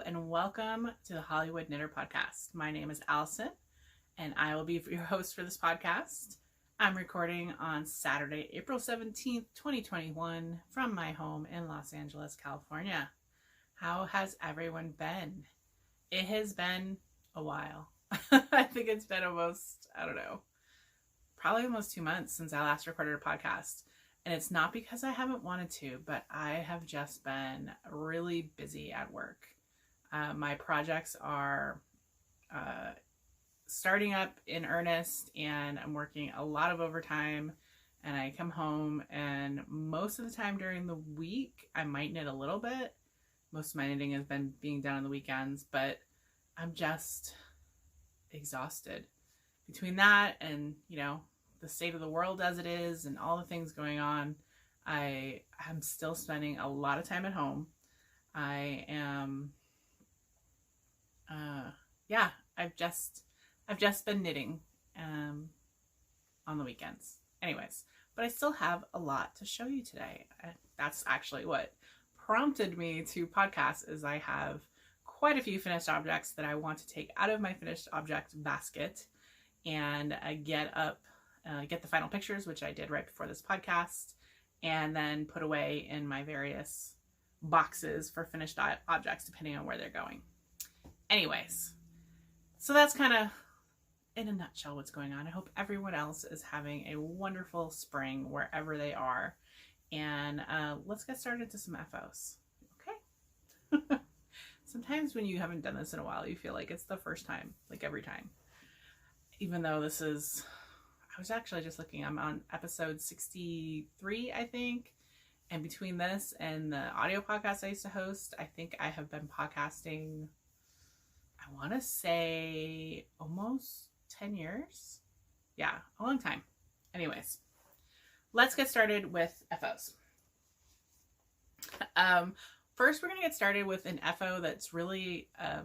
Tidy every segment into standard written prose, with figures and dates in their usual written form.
and welcome to the Hollywood Knitter Podcast. My name is Allison, and I will be your host for this podcast. I'm recording on Saturday, April 17th, 2021, from my home in Los Angeles, California. How has everyone been? It has been a while. I think it's been probably almost 2 months since I last recorded a podcast. And it's not because I haven't wanted to, but I have just been really busy at work. My projects are starting up in earnest, and I'm working a lot of overtime. And I come home, and most of the time during the week, I might knit a little bit. Most of my knitting has been being done on the weekends, but I'm just exhausted. Between that and, the state of the world as it is and all the things going on, I am still spending a lot of time at home. I am, I've just been knitting on the weekends. Anyways, but I still have a lot to show you today. That's actually what prompted me to podcast, is I have quite a few finished objects that I want to take out of my finished object basket and get the final pictures, which I did right before this podcast, and then put away in my various boxes for finished objects, depending on where they're going. Anyways, so that's kind of, in a nutshell, what's going on. I hope everyone else is having a wonderful spring wherever they are. And let's get started into some FOs. Okay? Sometimes when you haven't done this in a while, you feel like it's the first time, like every time. Even though I was actually just looking, I'm on episode 63, I think. And between this and the audio podcast I used to host, I think I have been podcasting, I want to say almost 10 years. Yeah, a long time. Anyways, let's get started with FOs. First, we're going to get started with an FO that's really a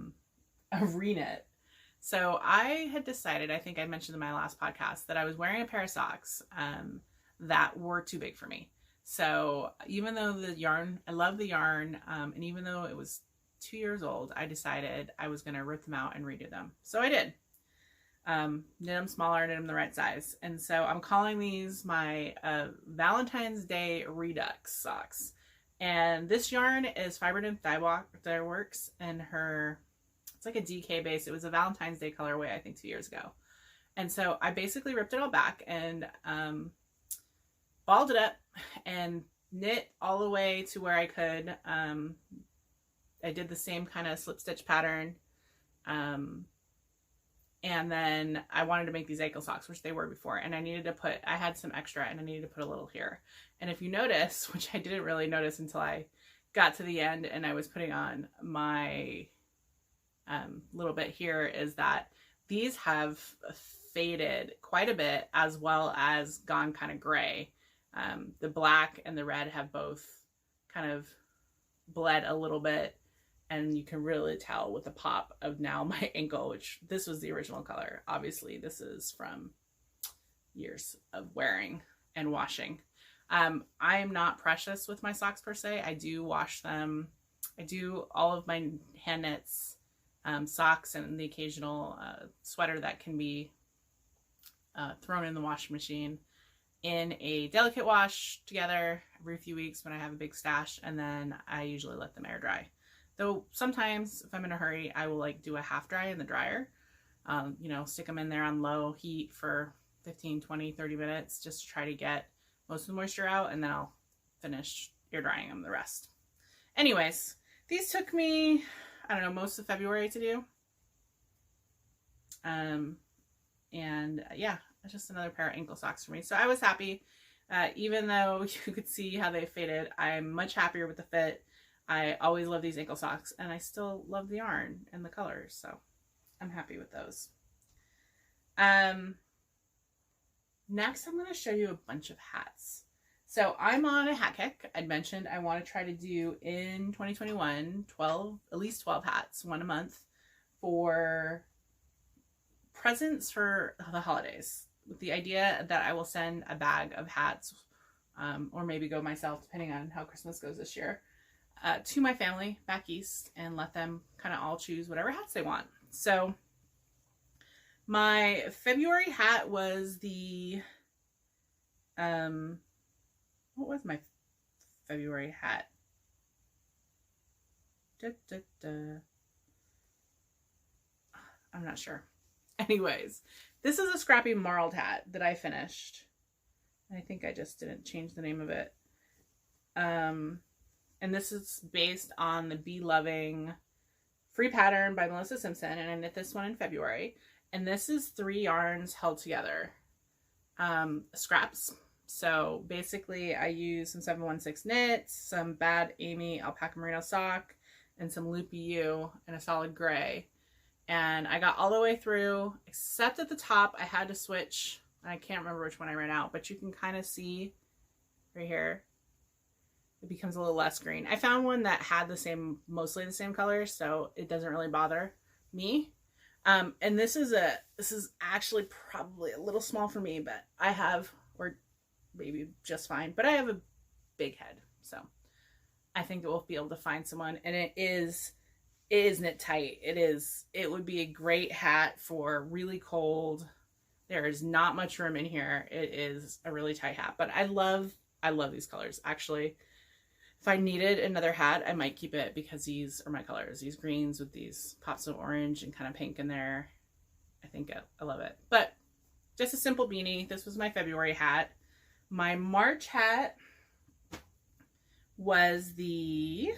reknit. So I had decided, I think I mentioned in my last podcast, that I was wearing a pair of socks that were too big for me. So even though the yarn, I love the yarn, and even though it was 2 years old, I decided I was going to rip them out and redo them. So I did. Knit them smaller, knit them the right size. And so I'm calling these my Valentine's Day Redux socks. And this yarn is Fiber Nymph Dye Works, and it's like a DK base. It was a Valentine's Day colorway, I think 2 years ago. And so I basically ripped it all back and balled it up and knit all the way to where I could. I did the same kind of slip stitch pattern. And then I wanted to make these ankle socks, which they were before. And I had some extra, and I needed to put a little here. And if you notice, which I didn't really notice until I got to the end and I was putting on my little bit here, is that these have faded quite a bit, as well as gone kind of gray. The black and the red have both kind of bled a little bit, and you can really tell with the pop of now my ankle, which this was the original color. Obviously, this is from years of wearing and washing. I am not precious with my socks per se. I do wash them. I do all of my hand knits, socks, and the occasional sweater that can be thrown in the washing machine in a delicate wash together every few weeks when I have a big stash, and then I usually let them air dry. Though sometimes if I'm in a hurry, I will do a half dry in the dryer, stick them in there on low heat for 15, 20, 30 minutes just to try to get most of the moisture out, and then I'll finish air drying them the rest. Anyways, these took me, most of February to do. Just another pair of ankle socks for me. So I was happy. Even though you could see how they faded, I'm much happier with the fit. I always love these ankle socks, and I still love the yarn and the colors. So I'm happy with those. Next, I'm going to show you a bunch of hats. So I'm on a hat kick. I'd mentioned I want to try to do in 2021, at least 12 hats, one a month, for presents for the holidays, with the idea that I will send a bag of hats, or maybe go myself, depending on how Christmas goes this year, to my family back east and let them kind of all choose whatever hats they want. So my February hat was the, what was my February hat? I'm not sure. Anyways, this is a scrappy marled hat that I finished. I think I just didn't change the name of it. And this is based on the Bee Loving free pattern by Melissa Simpson, and I knit this one in February. And this is 3 yarns held together, scraps. So basically I use some 716 knits, some Bad Amy alpaca merino sock, and some Loopy U in a solid gray. And I got all the way through, except at the top I had to switch. I can't remember which one I ran out, but you can kind of see right here, it becomes a little less green. I found one that had the same, mostly the same color, so it doesn't really bother me. And this is actually probably a little small for me, but I have, or maybe just fine, but I have a big head, so I think it will be able to find someone. And it is knit tight. It would be a great hat for really cold. There is not much room in here. It is a really tight hat, but I love these colors. Actually, if I needed another hat, I might keep it because these are my colors. These greens with these pops of orange and kind of pink in there. I think I love it. But just a simple beanie. This was my February hat. My March hat was the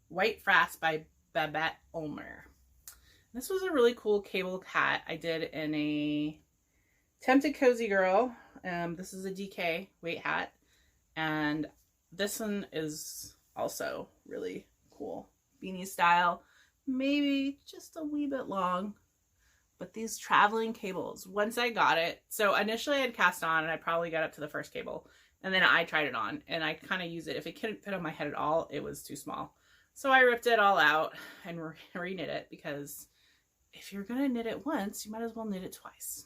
White Frass by Babette Ulmer. This was a really cool cable hat I did in a Tempted Cozy Girl. This is a DK weight hat, and this one is also really cool. Beanie style, maybe just a wee bit long, but these traveling cables, once I got it, so initially I had cast on and I probably got up to the first cable, and then I tried it on and I kind of use it. If it couldn't fit on my head at all, it was too small. So I ripped it all out and re-knit it, because if you're gonna knit it once, you might as well knit it twice.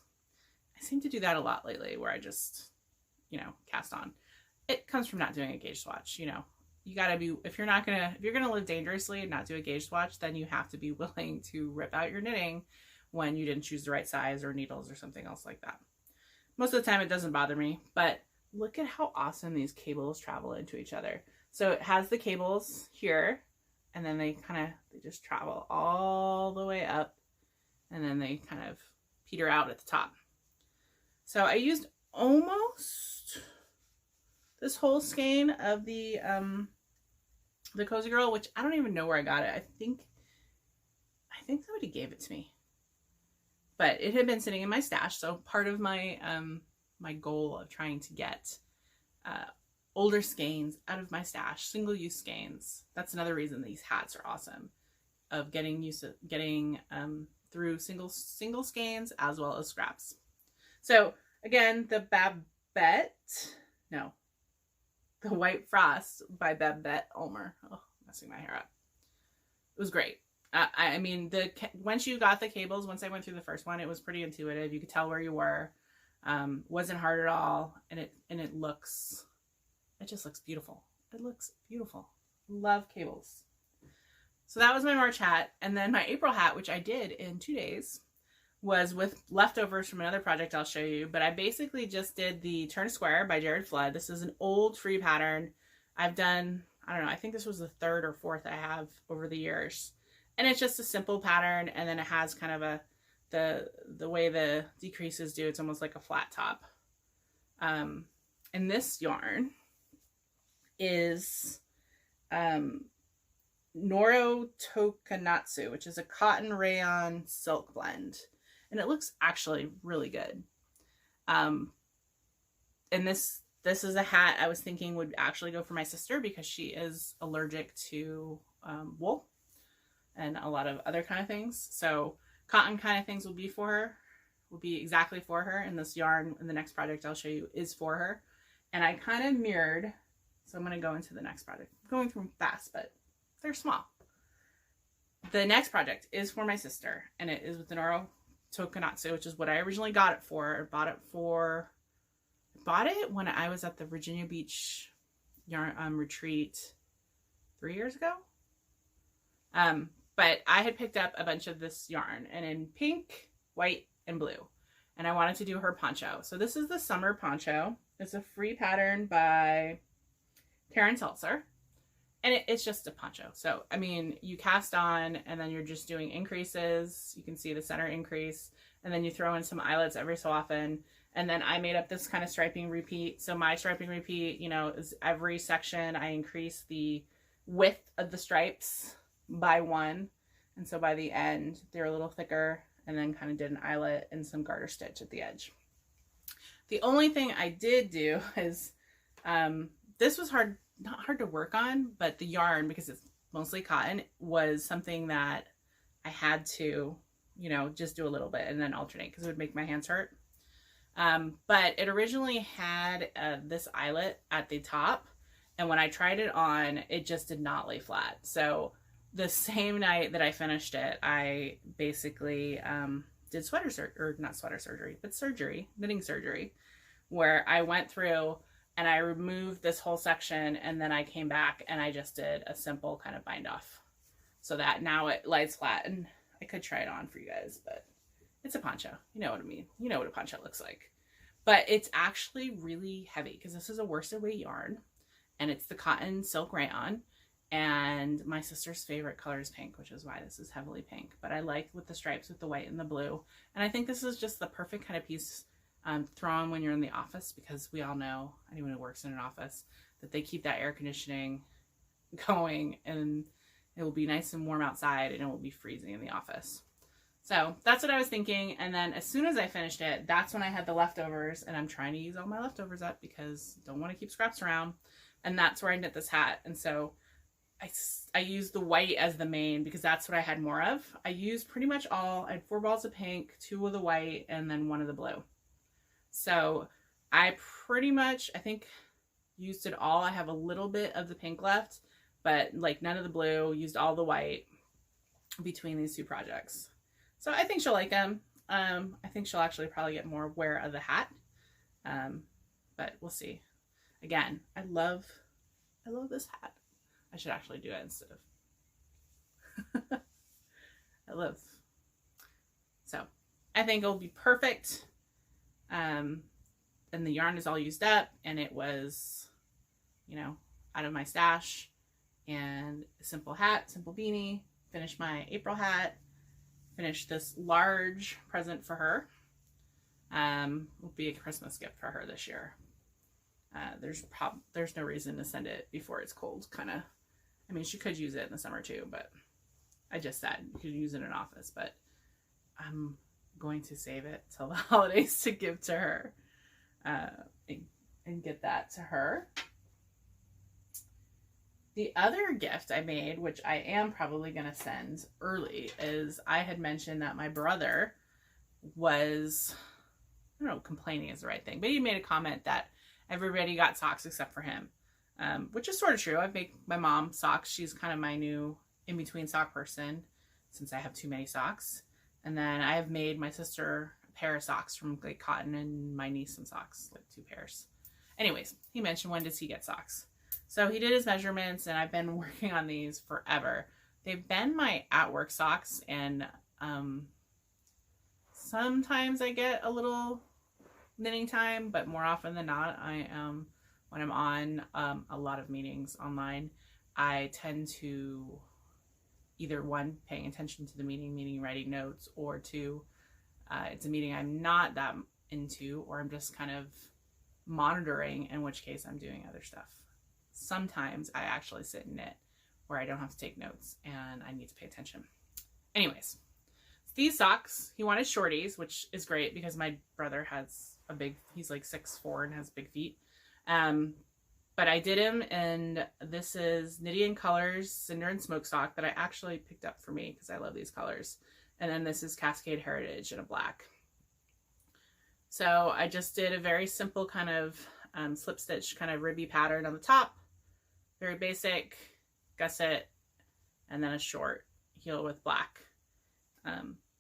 I seem to do that a lot lately, where I just, cast on. It comes from not doing a gauge swatch. You gotta be, if you're gonna live dangerously and not do a gauge swatch, then you have to be willing to rip out your knitting when you didn't choose the right size or needles or something else like that. Most of the time it doesn't bother me, but look at how awesome these cables travel into each other. So it has the cables here, and then they just travel all the way up, and then they kind of peter out at the top. So I used almost this whole skein of the Cozy Girl, which I don't even know where I got it. I think somebody gave it to me, but it had been sitting in my stash. So part of my my goal of trying to get older skeins out of my stash, single-use skeins. That's another reason these hats are awesome, of getting through single skeins as well as scraps. So again, the White Frost by Babette Ulmer. Oh, messing my hair up. It was great. I mean, once you got the cables, once I went through the first one, it was pretty intuitive. You could tell where you were. Wasn't hard at all, and it just looks beautiful. It looks beautiful. Love cables. So that was my March hat, and then my April hat, which I did in 2 days, was with leftovers from another project I'll show you. But I basically just did the Turn Square by Jared Flood. This is an old free pattern I've done. I don't know, I think this was the 3rd or 4th I have over the years, and it's just a simple pattern, and then it has kind of the way the decreases do, it's almost like a flat top. And this yarn is Noro Tokanatsu, which is a cotton rayon silk blend, and it looks actually really good. And this is a hat I was thinking would actually go for my sister, because she is allergic to wool and a lot of other kind of things. So cotton kind of things will be exactly for her, and this yarn in the next project I'll show you is for her. And I kind of mirrored, so I'm going to go into the next project. I'm going through them fast, but they're small. The next project is for my sister, and it is with the Noro Tokanatsu, which is what I originally got it for. I bought it when I was at the Virginia Beach yarn retreat 3 years ago. But I had picked up a bunch of this yarn, and in pink, white, and blue. And I wanted to do her poncho. So this is the summer poncho. It's a free pattern by Karen Seltzer. And it's just a poncho. So, I mean, you cast on and then you're just doing increases. You can see the center increase. And then you throw in some eyelets every so often. And then I made up this kind of striping repeat. So my striping repeat, you know, is every section I increase the width of the stripes by 1. And so by the end, they're a little thicker, and then kind of did an eyelet and some garter stitch at the edge. The only thing I did do is, this was not hard to work on, but the yarn, because it's mostly cotton, was something that I had to, you know, just do a little bit and then alternate because it would make my hands hurt. But it originally had this eyelet at the top, and when I tried it on, it just did not lay flat. So the same night that I finished it, I basically did knitting surgery, where I went through and I removed this whole section, and then I came back and I just did a simple kind of bind off so that now it lies flat. And I could try it on for you guys, but it's a poncho. You know what I mean? You know what a poncho looks like. But it's actually really heavy because this is a worsted weight yarn, and it's the cotton silk rayon. And my sister's favorite color is pink, which is why this is heavily pink. But I like with the stripes with the white and the blue. And I think this is just the perfect kind of piece throw on when you're in the office, because we all know, anyone who works in an office, that they keep that air conditioning going, and it will be nice and warm outside and it will be freezing in the office. So that's what I was thinking. And then as soon as I finished it, that's when I had the leftovers, and I'm trying to use all my leftovers up because I don't want to keep scraps around. And that's where I knit this hat. And so I used the white as the main because that's what I had more of. I used pretty much all. I had 4 balls of pink, 2 of the white, and then 1 of the blue. So I pretty much, I think, used it all. I have a little bit of the pink left, but like none of the blue. Used all the white between these 2 projects. So I think she'll like them. I think she'll actually probably get more wear of the hat. But we'll see. Again, I love this hat. I should actually do it instead of so I think it'll be perfect. And the yarn is all used up, and it was, you know, out of my stash. And a simple hat, simple beanie. Finished my April hat. Finished this large present for her. Will be a Christmas gift for her this year. There's no reason to send it before it's cold, kind of. I mean, she could use it in the summer too, but I just said you could use it in an office, but I'm going to save it till the holidays to give to her, and get that to her. The other gift I made, which I am probably going to send early, is I had mentioned that my brother was, I don't know, complaining is the right thing, but he made a comment that everybody got socks except for him. Which is sort of true. I make my mom socks. She's kind of my new in-between sock person since I have too many socks. And then I have made my sister a pair of socks from like cotton, and my niece some socks, like 2 pairs. Anyways, he mentioned, when does he get socks? So he did his measurements, and I've been working on these forever. They've been my at-work socks, and sometimes I get a little knitting time, but more often than not, when I'm on a lot of meetings online, I tend to either 1, paying attention to the meeting, writing notes, or 2, it's a meeting I'm not that into, or I'm just kind of monitoring, in which case I'm doing other stuff. Sometimes I actually sit and knit where I don't have to take notes and I need to pay attention. Anyways, these socks, he wanted shorties, which is great because my brother has he's like 6'4" and has big feet. But I did him, and this is Knitty & Colors Cinder and Smokestock that I actually picked up for me because I love these colors. And then this is Cascade Heritage in a black. So I just did a very simple kind of slip stitch kind of ribby pattern on the top. Very basic, gusset, and then a short heel with black.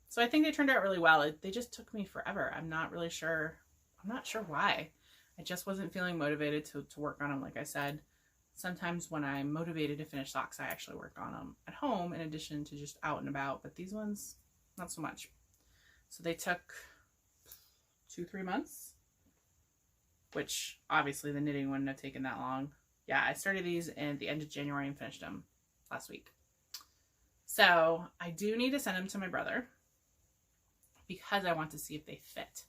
So I think they turned out really well. They just took me forever. I'm not sure why. I just wasn't feeling motivated to work on them, like I said. sometimes when I'm motivated to finish socks, I actually work on them at home in addition to just out and about, but these ones, not so much. So they took 2-3 months, which obviously the knitting wouldn't have taken that long. Yeah, I started these at the end of January and finished them last week. So I do need to send them to my brother because I want to see if they fit.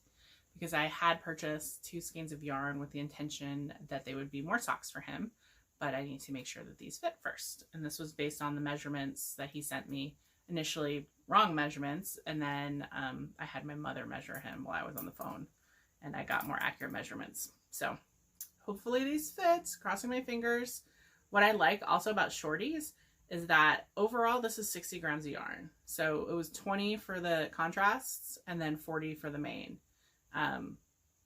Because I had purchased 2 skeins of yarn with the intention that they would be more socks for him, but I need to make sure that these fit first. And this was based on the measurements that he sent me. Initially wrong measurements, and then I had my mother measure him while I was on the phone, and I got more accurate measurements. So hopefully these fit, crossing my fingers. What I like also about shorties is that overall this is 60 grams of yarn. So it was 20 for the contrasts and then 40 for the main.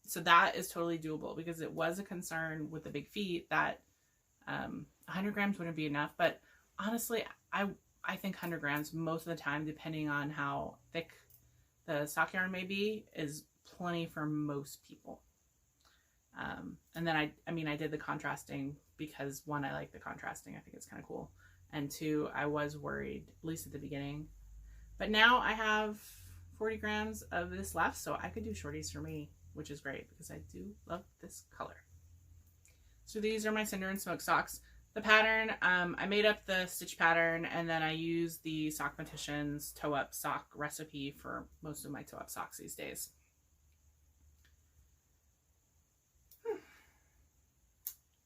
So that is totally doable, because it was a concern with the big feet that 100 grams wouldn't be enough. But honestly, I think 100 grams most of the time, depending on how thick the sock yarn may be, is plenty for most people. And then I did the contrasting because 1, I like the contrasting. I think it's kind of cool. And 2, I was worried, at least at the beginning. But now I have 40 grams of this left, so I could do shorties for me, which is great because I do love this color. So these are my Cinder and Smoke socks. The pattern, I made up the stitch pattern, and then I used the Sockmaticians Toe Up sock recipe for most of my toe up socks these days.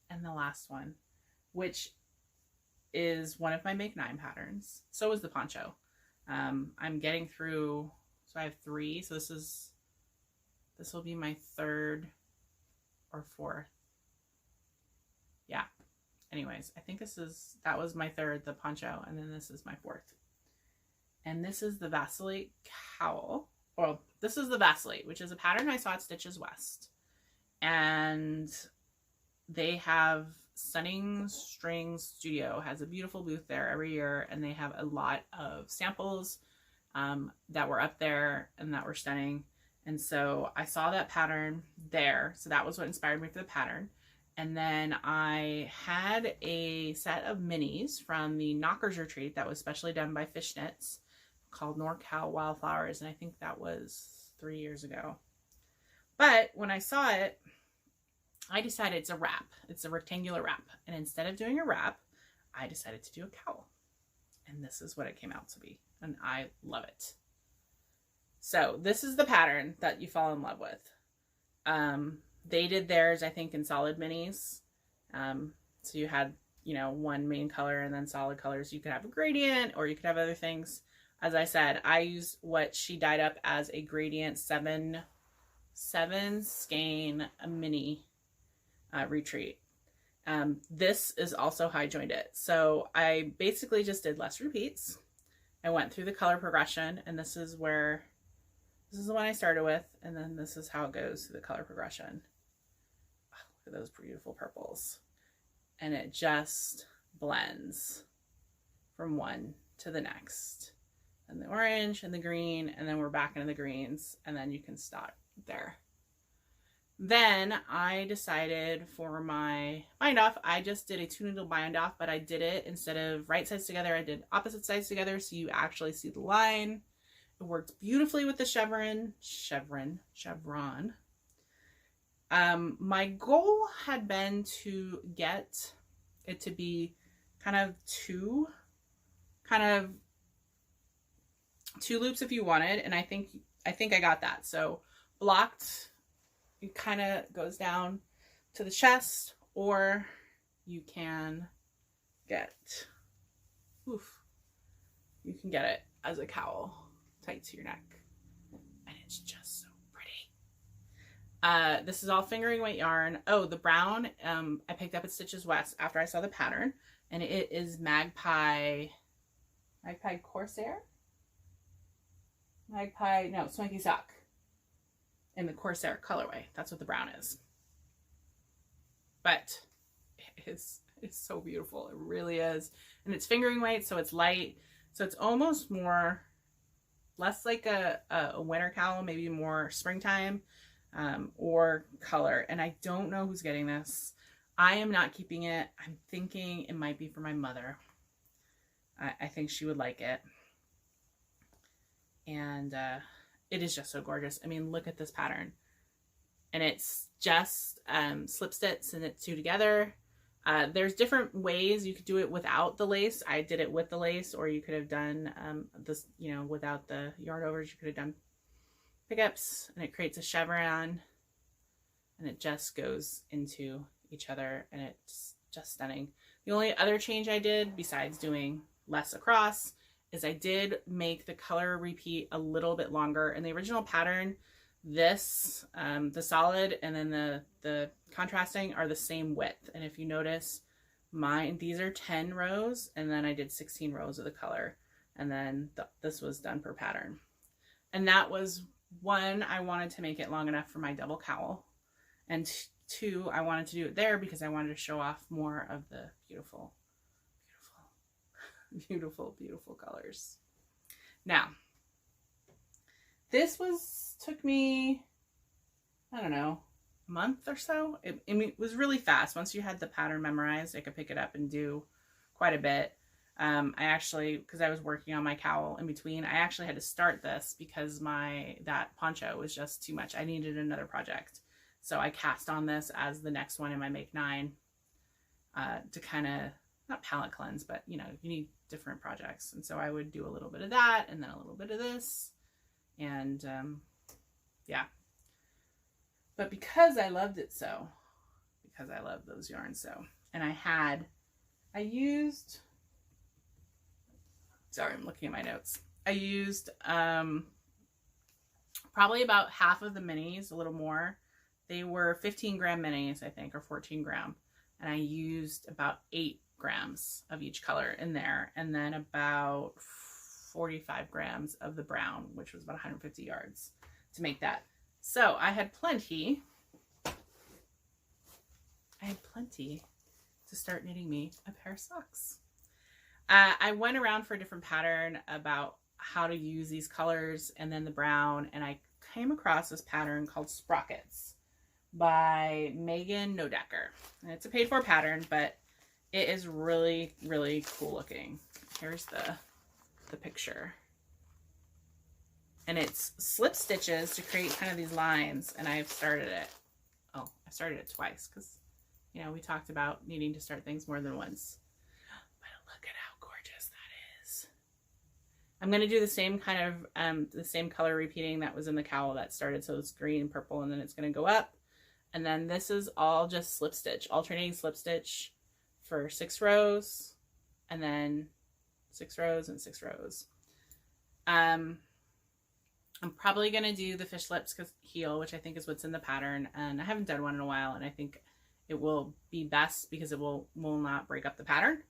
And the last one, which is one of my Make 9 patterns. So is the poncho. I'm getting through, so I have 3. So this will be my 3rd or 4th. Yeah. Anyways, I think that was my 3rd, the poncho, and then this is my 4th. And this is the Vacillate cowl. Well, this is the Vacillate, which is a pattern I saw at Stitches West. And they have Stunning Strings Studio has a beautiful booth there every year, and they have a lot of samples that were up there and that were stunning. And so I saw that pattern there. So that was what inspired me for the pattern. And then I had a set of minis from the Knockers Retreat that was specially done by Fishnets called NorCal Wildflowers. And I think that was 3 years ago. But when I saw it, I decided it's a wrap. It's a rectangular wrap. And instead of doing a wrap, I decided to do a cowl. And this is what it came out to be. And I love it. So this is the pattern that you fall in love with. They did theirs, I think, in solid minis. So you had, one main color and then solid colors. You could have a gradient, or you could have other things. As I said, I used what she dyed up as a gradient 7 skein mini retreat. This is also high jointed. So I basically just did less repeats. I went through the color progression, and this is the one I started with, and then this is how it goes through the color progression. Oh, look at those beautiful purples. And it just blends from one to the next. And the orange and the green, and then we're back into the greens, and then you can stop there. Then I decided for my bind off, I just did a 2-needle bind off, but I did it instead of right sides together, I did opposite sides together, so you actually see the line. It works beautifully with the chevron. My goal had been to get it to be kind of two loops if you wanted, and I think I got that. So blocked, it kind of goes down to the chest, or you can get it as a cowl tight to your neck, and it's just so pretty. This is all fingering weight yarn. Oh, the brown I picked up at Stitches West after I saw the pattern, and it is Magpie Corsair? Swanky Sock in the Corsair colorway. That's what the brown is. But it's so beautiful. It really is. And it's fingering weight, so it's light. So it's almost less like a winter cowl, maybe more springtime or color. And I don't know who's getting this. I am not keeping it. I'm thinking it might be for my mother. I think she would like it. And it is just so gorgeous. I mean, look at this pattern. And it's just slip stitch and it's two together. There's different ways you could do it without the lace. I did it with the lace, or you could have done this, you know, without the yarn overs. You could have done pickups, and it creates a chevron, and it just goes into each other, and it's just stunning. The only other change I did, besides doing less across, is I did make the color repeat a little bit longer. In the original pattern, this, the solid and then the contrasting are the same width. And if you notice, these are 10 rows, and then I did 16 rows of the color, and then this was done per pattern. And that was one, I wanted to make it long enough for my double cowl, and two, I wanted to do it there because I wanted to show off more of the beautiful, beautiful, beautiful, beautiful colors. Now, this took me, I don't know, a month or so. It was really fast. Once you had the pattern memorized, I could pick it up and do quite a bit. I actually, because I was working on my cowl in between, I actually had to start this because that poncho was just too much. I needed another project. So I cast on this as the next one in my Make 9 to kind of, not palette cleanse, but you know, you need different projects. And so I would do a little bit of that and then a little bit of this. And yeah. But because I loved it so, because I love those yarns so, and I used, sorry, I'm looking at my notes. I used probably about half of the minis, a little more. They were 15 gram minis, I think, or 14 gram. And I used about 8 grams of each color in there. And then about 45 grams of the brown, which was about 150 yards to make that. So I had plenty. To start knitting me a pair of socks. I went around for a different pattern about how to use these colors and then the brown, and I came across this pattern called Sprockets by Megan Nodecker. And it's a paid for pattern, but it is really, really cool looking. Here's the picture. And it's slip stitches to create kind of these lines, and I've started it. Oh, I started it twice because, you know, we talked about needing to start things more than once. But look at how gorgeous that is. I'm going to do the same kind of, the same color repeating that was in the cowl that started. So it's green and purple, and then it's going to go up. And then this is all just slip stitch, alternating slip stitch for 6 rows, and then 6 rows and 6 rows. I'm probably going to do the fish lips heel, which I think is what's in the pattern. And I haven't done one in a while, and I think it will be best because it will not break up the pattern.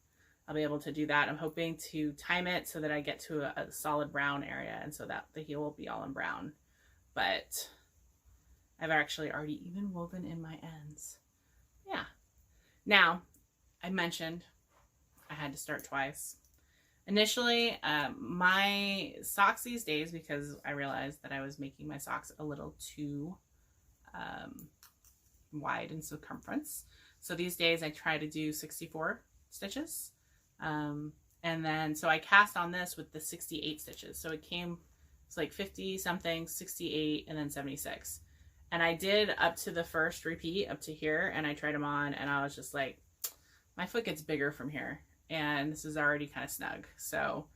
I'll be able to do that. I'm hoping to time it so that I get to a solid brown area, and so that the heel will be all in brown. But I've actually already even woven in my ends. Yeah. Now, I mentioned I had to start twice. Initially, my socks these days, because I realized that I was making my socks a little too wide in circumference. So these days I try to do 64 stitches. And then, so I cast on this with the 68 stitches. So it's like 50 something, 68, and then 76. And I did up to the first repeat up to here, and I tried them on, and I was just like, my foot gets bigger from here. And this is already kind of snug. So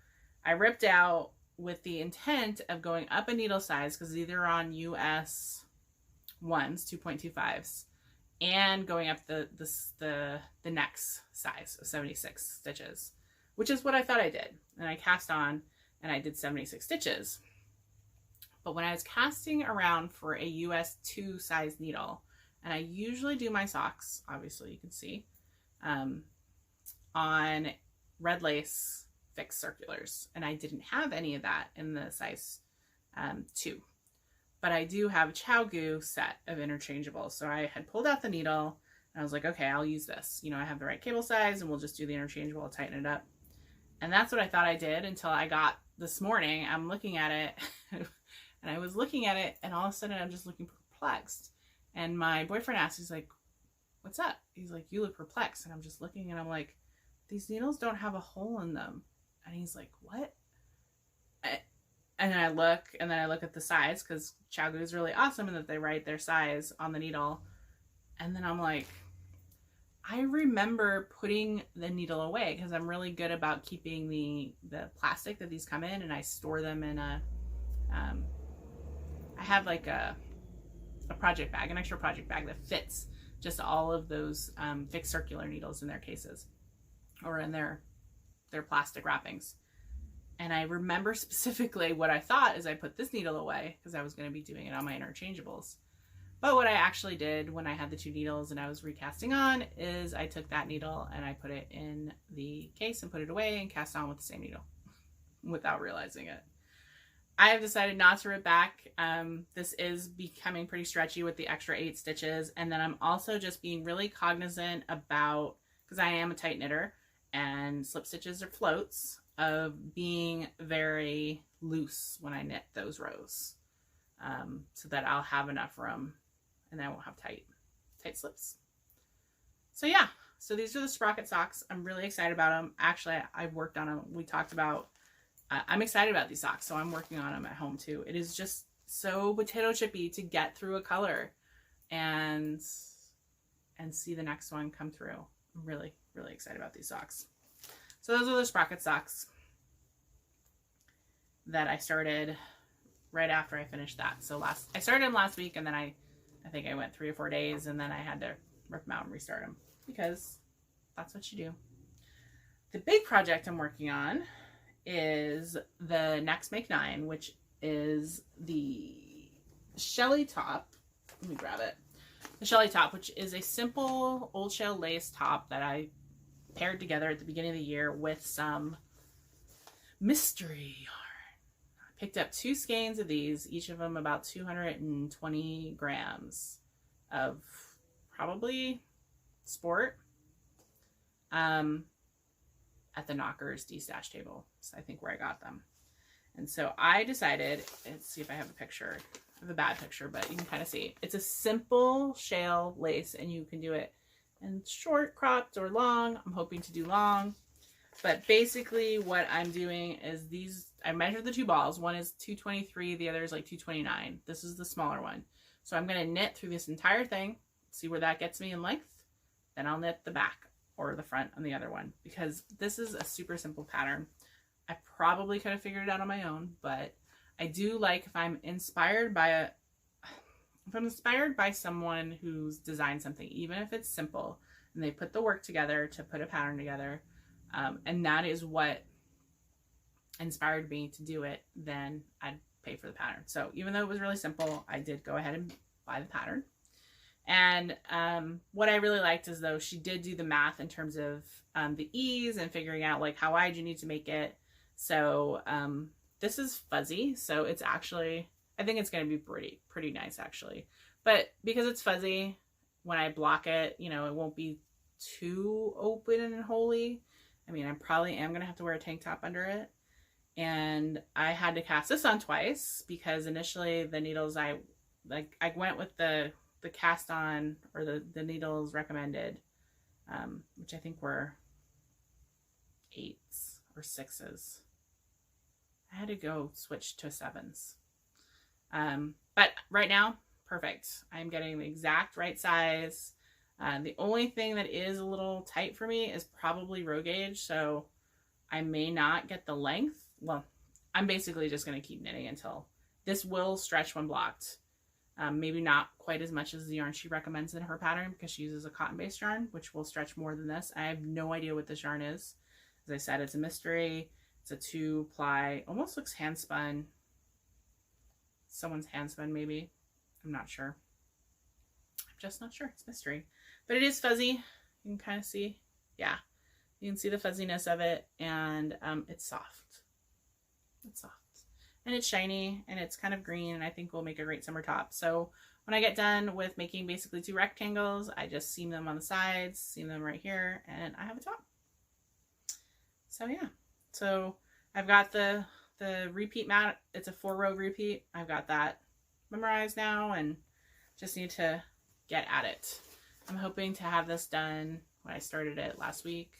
I ripped out with the intent of going up a needle size, because these are on US 1s, 2.25s, and going up the next size of 76 stitches, which is what I thought I did. And I cast on and I did 76 stitches. But when I was casting around for a US 2 size needle, and I usually do my socks, obviously you can see, on red lace fixed circulars, and I didn't have any of that in the size 2, but I do have a ChiaoGoo set of interchangeable. So I had pulled out the needle and I was like, okay, I'll use this. You know, I have the right cable size, and we'll just do the interchangeable. I'll tighten it up. And that's what I thought I did until I got this morning. I'm looking at it and I was looking at it, and all of a sudden I'm just looking perplexed. And my boyfriend asked, he's like, what's up? He's like, you look perplexed. And I'm just looking and I'm like, these needles don't have a hole in them. And he's like, what? And then I look, and then I look at the size, because ChiaoGoo is really awesome in that they write their size on the needle. And then I'm like, I remember putting the needle away, because I'm really good about keeping the plastic that these come in, and I store them in a, I have like a project bag, an extra project bag that fits just all of those fixed circular needles in their cases, or in their plastic wrappings. And I remember specifically what I thought as I put this needle away, because I was going to be doing it on my interchangeables. But what I actually did when I had the two needles and I was recasting on is I took that needle and I put it in the case and put it away and cast on with the same needle without realizing it. I have decided not to rip back. This is becoming pretty stretchy with the extra 8 stitches. And then I'm also just being really cognizant about, because I am a tight knitter and slip stitches are floats, of being very loose when I knit those rows, so that I'll have enough room and I won't have tight slips. So yeah, so these are the Sprocket socks. I'm really excited about them. Actually, I've worked on them. We talked about, I'm excited about these socks, so I'm working on them at home too. It is just so potato chippy to get through a color and see the next one come through. I'm really, really excited about these socks. So those are the Sprocket socks that I started right after I finished that. So I started them last week, and then I think I went 3 or 4 days, and then I had to rip them out and restart them, because that's what you do. The big project I'm working on is the Next Make 9, which is the Shelly top. Let me grab it. The Shelly top, which is a simple old shell lace top that I paired together at the beginning of the year with some mystery yarn. I picked up 2 skeins of these, each of them about 220 grams of probably sport, at the Knockers D-stash table. So I think where I got them. And so I decided, let's see if I have a picture. I have a bad picture, but you can kind of see. It's a simple shale lace, and you can do it in short, cropped, or long. I'm hoping to do long. But basically what I'm doing is these, I measured the 2 balls. One is 223, the other is like 229. This is the smaller one. So I'm going to knit through this entire thing, see where that gets me in length. Then I'll knit the back or the front on the other one, because this is a super simple pattern. I probably could have figured it out on my own, but I do like, if I'm inspired by someone who's designed something, even if it's simple, and they put the work together to put a pattern together, and that is what inspired me to do it, then I'd pay for the pattern. So even though it was really simple, I did go ahead and buy the pattern. And what I really liked is, though, she did do the math in terms of the ease and figuring out like how wide you need to make it. So this is fuzzy, so it's actually, I think it's going to be pretty nice actually. But because it's fuzzy, when I block it, you know, it won't be too open and holy. I mean, I probably am going to have to wear a tank top under it. And I had to cast this on twice, because initially the needles I went with the cast on, or the needles recommended, which I think were 8s or 6s. I had to go switch to 7s. But right now, perfect. I'm getting the exact right size. The only thing that is a little tight for me is probably row gauge, so I may not get the length. Well, I'm basically just going to keep knitting until this will stretch when blocked. Maybe not quite as much as the yarn she recommends in her pattern, because she uses a cotton-based yarn, which will stretch more than this. I have no idea what this yarn is. As I said, it's a mystery. It's a 2-ply, almost looks hand spun. Someone's hand spun, maybe. I'm not sure. I'm just not sure. It's mystery. But it is fuzzy. You can kind of see. Yeah. You can see the fuzziness of it, and it's soft. It's soft. And it's shiny, and it's kind of green, and I think will make a great summer top. So when I get done with making basically 2 rectangles, I just seam them on the sides, seam them right here, and I have a top. So yeah. So I've got the repeat mat. It's a 4-row repeat. I've got that memorized now, and just need to get at it. I'm hoping to have this done when I started it last week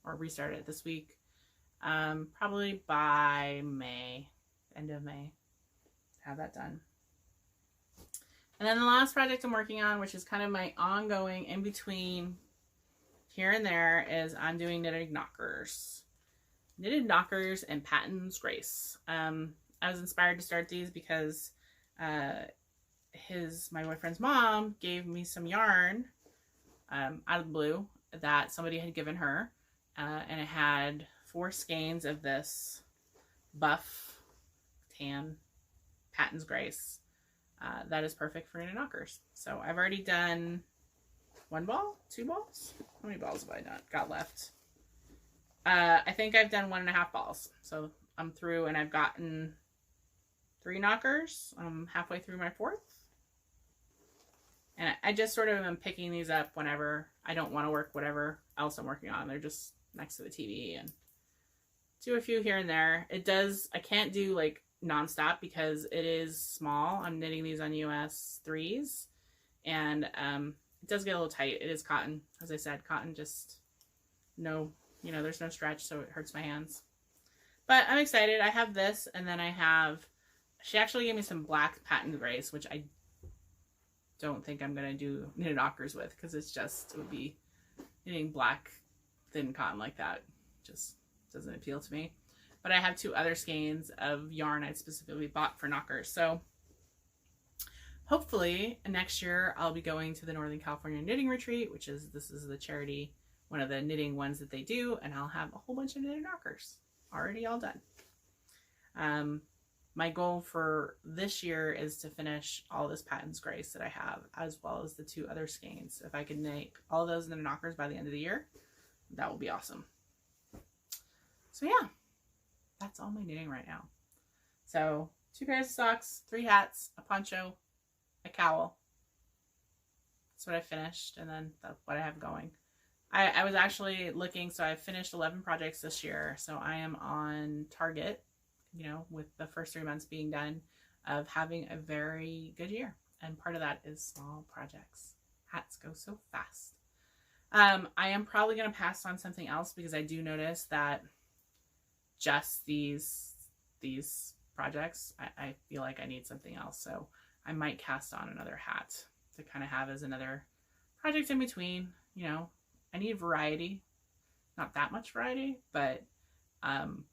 or restarted it this week. Probably by May, end of May, have that done. And then the last project I'm working on, which is kind of my ongoing in between here and there, is I'm doing knitted knockers. Knitted knockers and Patton's Grace. I was inspired to start these because my boyfriend's mom gave me some yarn out of the blue that somebody had given her, and it had 4 skeins of this buff tan Patton's Grace that is perfect for knitted knockers. So I've already done 1 ball, 2 balls. How many balls have I got left? I think I've done 1.5 balls. So I'm through, and I've gotten 3 knockers. I'm halfway through my 4th. And I just sort of am picking these up whenever I don't want to work whatever else I'm working on. They're just next to the TV, and do a few here and there. I can't do like nonstop because it is small. I'm knitting these on US 3s, and it does get a little tight. It is cotton. As I said, cotton just, there's no stretch, so it hurts my hands. But I'm excited. I have this, and then she actually gave me some black Patton's Grace, which I don't think I'm going to do knitted knockers with, because it would be knitting black thin cotton like that. Just doesn't appeal to me. But I have 2 other skeins of yarn I specifically bought for knockers. So hopefully next year I'll be going to the Northern California Knitting Retreat, this is the charity, one of the knitting ones that they do, and I'll have a whole bunch of knitted knockers already all done. My goal for this year is to finish all this Patton's Grace that I have, as well as the 2 other skeins. If I can make all those knitted knockers by the end of the year, that will be awesome. So yeah, that's all my knitting right now. So 2 pairs of socks, 3 hats, a poncho, a cowl. That's what I finished, and then that's what I have going. I was actually looking, so I finished 11 projects this year, so I am on target, with the first 3 months being done, of having a very good year. And part of that is small projects. Hats go so fast. I am probably going to pass on something else, because I do notice that just these projects, I feel like I need something else. So I might cast on another hat to kind of have as another project in between. I need variety, not that much variety, but I'm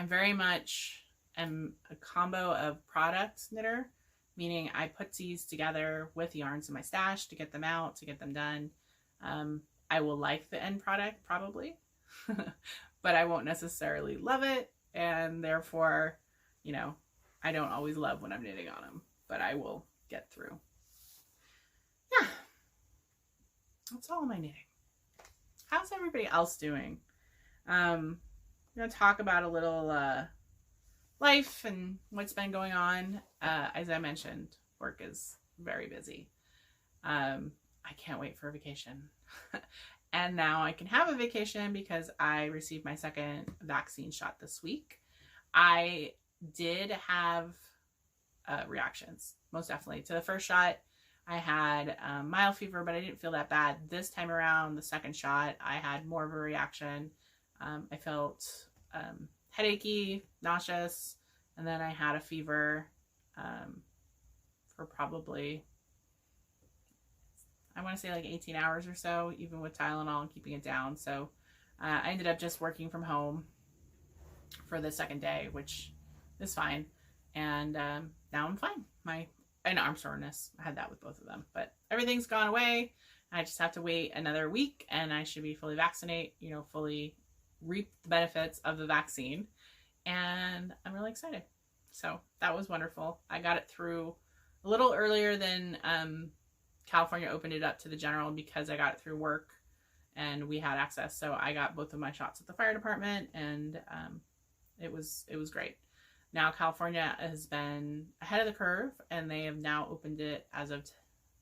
very much a combo of product knitter, meaning I put these together with yarns in my stash to get them out, to get them done. I will like the end product probably, but I won't necessarily love it, and therefore, I don't always love when I'm knitting on them, but I will get through. Yeah, that's all my knitting. How's everybody else doing? I'm going to talk about a little life and what's been going on. As I mentioned, work is very busy. I can't wait for a vacation. And now I can have a vacation because I received my 2nd vaccine shot this week. I did have reactions, most definitely. To the first shot, I had mild fever, but I didn't feel that bad. This time around, the 2nd shot, I had more of a reaction. I felt headachy, nauseous, and then I had a fever for probably, I want to say like 18 hours or so, even with Tylenol and keeping it down. So I ended up just working from home for the 2nd day, which is fine. And now I'm fine. And arm soreness, I had that with both of them, but everything's gone away. I just have to wait another week, and I should be fully vaccinated, fully reap the benefits of the vaccine. And I'm really excited. So that was wonderful. I got it through a little earlier than California opened it up to the general, because I got it through work and we had access. So I got both of my shots at the fire department, and it was great. Now California has been ahead of the curve, and they have now opened it as of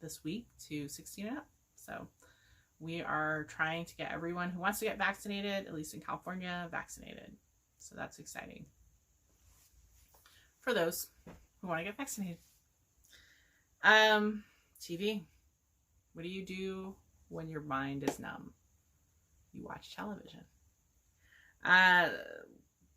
this week to 16 and up. So we are trying to get everyone who wants to get vaccinated, at least in California, vaccinated. So that's exciting for those who want to get vaccinated. TV. What do you do when your mind is numb? You watch television.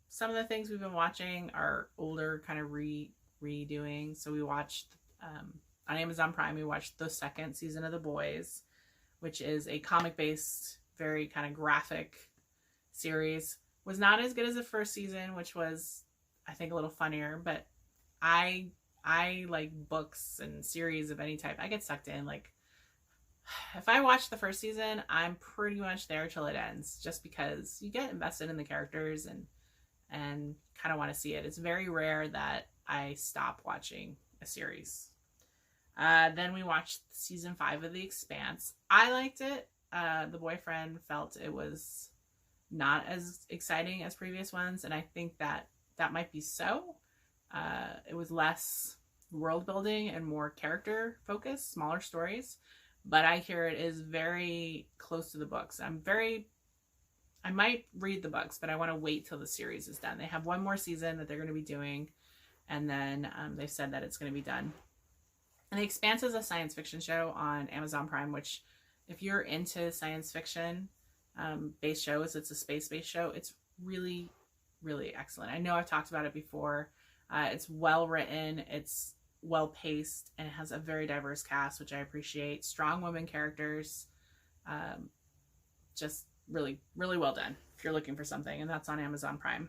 Some of the things we've been watching are older, kind of redoing. So we watched on Amazon Prime, we watched the second season of The Boys, which is a comic-based, very kind of graphic series. Was not as good as the first season, which was, I think, a little funnier, but I like books and series of any type. I get sucked in. Like, if I watch the first season, I'm pretty much there till it ends, just because you get invested in the characters and kind of want to see it. It's very rare that I stop watching a series. Then we watched season 5 of The Expanse. I liked it. The boyfriend felt it was not as exciting as previous ones, and I think that might be so. It was less world building and more character focused, smaller stories, but I hear it is very close to the books. I might read the books, but I want to wait till the series is done. They have one more season that they're going to be doing, and then they've said that it's going to be done. And The Expanse is a science fiction show on Amazon Prime, which, if you're into science fiction based shows, it's a space-based show. It's really, really excellent. I know I've talked about it before. It's well written, it's well paced, and it has a very diverse cast, which I appreciate. Strong women characters. Just really, really well done if you're looking for something, and that's on Amazon Prime.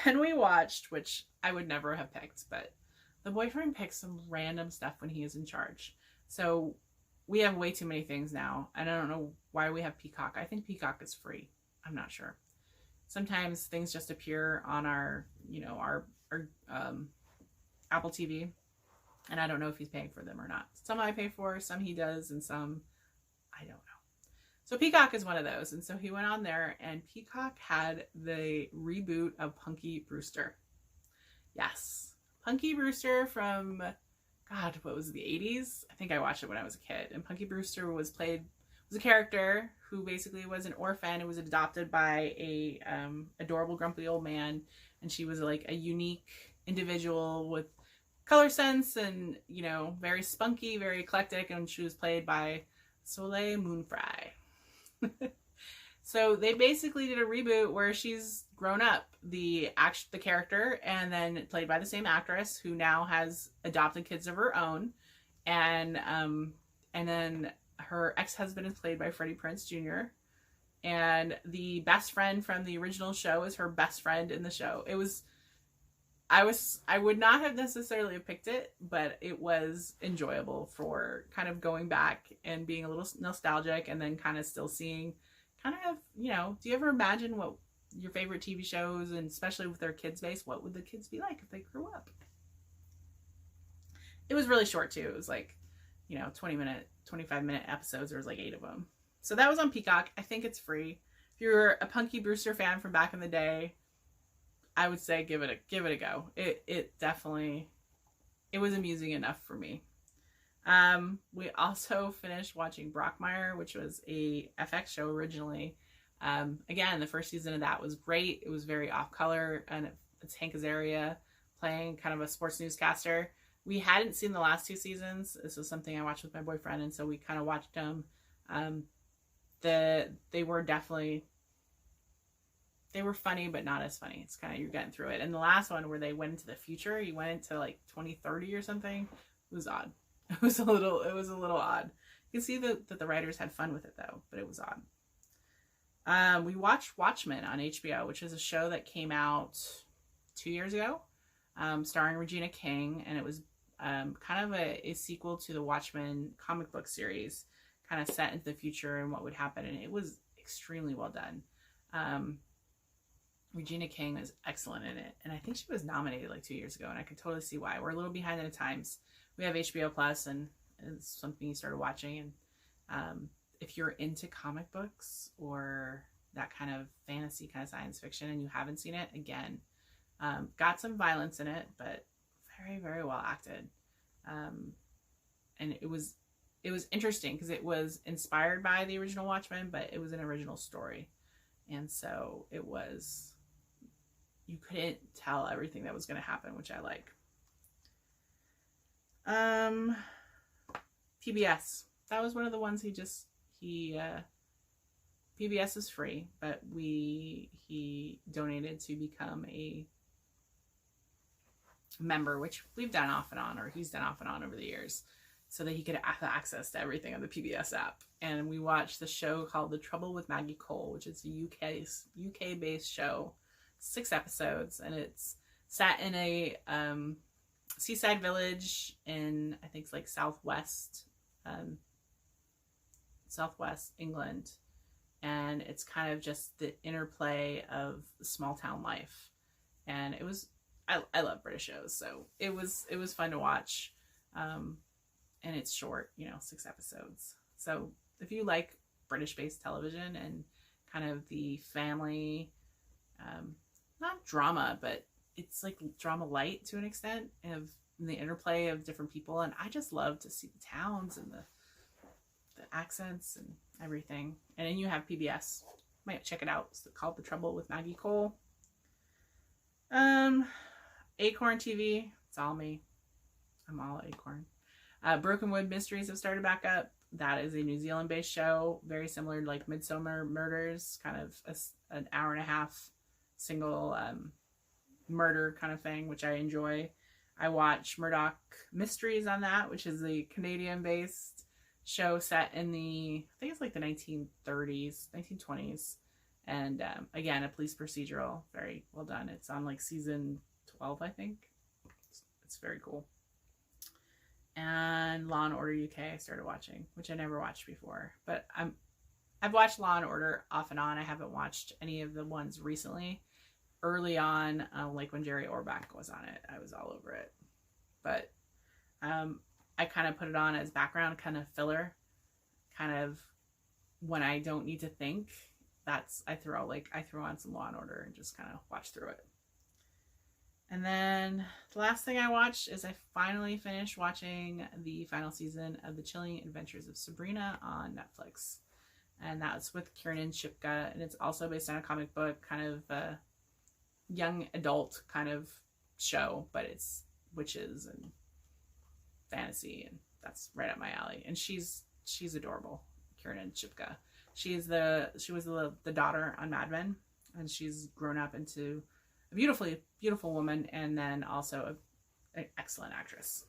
Then we watched, which I would never have picked, but the boyfriend picks some random stuff when he is in charge. So we have way too many things now, and I don't know why we have Peacock. I think Peacock is free. I'm not sure. Sometimes things just appear on our Apple TV, and I don't know if he's paying for them or not. Some I pay for, some he does, and some I don't know. So Peacock is one of those, and so he went on there, and Peacock had the reboot of Punky Brewster. Yes. Punky Brewster from, God, what was it, the 80s? I think I watched it when I was a kid. And Punky Brewster was a character who basically was an orphan and was adopted by a adorable, grumpy old man. And she was like a unique individual with color sense and, very spunky, very eclectic. And she was played by Soleil Moon Frye. So they basically did a reboot where she's grown up, the character, and then played by the same actress who now has adopted kids of her own, and then her ex-husband is played by Freddie Prinze Jr. and the best friend from the original show is her best friend in the show. I would not have necessarily picked it, but it was enjoyable for kind of going back and being a little nostalgic, and then kind of still seeing do you ever imagine what your favorite TV shows, and especially with their kids base, what would the kids be like if they grew up? It was really short too. It was like, 20-minute, 25-minute episodes. There was like 8 of them. So that was on Peacock. I think it's free. If you're a Punky Brewster fan from back in the day, I would say give it a go. It definitely, it was amusing enough for me. We also finished watching Brockmire, which was a FX show originally. Again, the first season of that was great. It was very off color, and it's Hank Azaria playing kind of a sports newscaster. We hadn't seen the last 2 seasons. This was something I watched with my boyfriend, and so we kind of watched them. They were funny, but not as funny. It's kind of, you're getting through it. And the last one where they went into the future, you went into like 2030 or something. It was odd. It was a little odd. You can see that the writers had fun with it though, but it was odd. We watched Watchmen on HBO, which is a show that came out 2 years ago, starring Regina King, and it was kind of a sequel to the Watchmen comic book series, kind of set into the future and what would happen, and it was extremely well done. Regina King was excellent in it, and I think she was nominated like 2 years ago, and I could totally see why. We're a little behind in the times. We have HBO Plus, and it's something you started watching, and if you're into comic books or that kind of fantasy, kind of science fiction, and you haven't seen it, again, got some violence in it, but very, very well acted. And it was interesting because it was inspired by the original Watchmen, but it was an original story. And so you couldn't tell everything that was going to happen, which I like. PBS. was one of the ones he PBS is free, but he donated to become a member, which we've done off and on, or he's done off and on over the years, so that he could have access to everything on the PBS app. And we watched the show called The Trouble with Maggie Cole, which is a UK based show, 6 episodes, and it's set in a seaside village in, I think it's like southwest England, and it's kind of just the interplay of small town life. And it was, I love British shows, so it was fun to watch. And it's short, 6 episodes. So if you like British-based television and kind of the family, not drama, but it's like drama light to an extent, of the interplay of different people. And I just love to see the towns and the accents and everything. And then you have PBS. Might check it out. It's called The Trouble with Maggie Cole. Acorn TV. It's all me. I'm all Acorn. Brokenwood Mysteries have started back up. That is a New Zealand-based show, very similar to like Midsummer Murders, kind of an hour and a half single murder kind of thing, which I enjoy. I watch Murdoch Mysteries on that, which is a Canadian-based show set in I think it's like the 1930s, 1920s. And again, a police procedural, very well done. It's on like season 12, I think. It's very cool. And Law and Order UK I started watching, which I never watched before. But I've watched Law and Order off and on. I haven't watched any of the ones recently. Early on, like when Jerry Orbach was on it, I was all over it. But I kind of put it on as background, kind of filler, kind of when I don't need to think. I throw on some Law and Order and just kind of watch through it. And then the last thing I watched is I finally finished watching the final season of The Chilling Adventures of Sabrina on Netflix. And that's with Kiernan Shipka, and it's also based on a comic book, kind of a young adult kind of show, but it's witches and fantasy, and that's right up my alley. And she's adorable, Kiernan Shipka. She was the daughter on Mad Men, and she's grown up into a beautiful woman, and then also an excellent actress.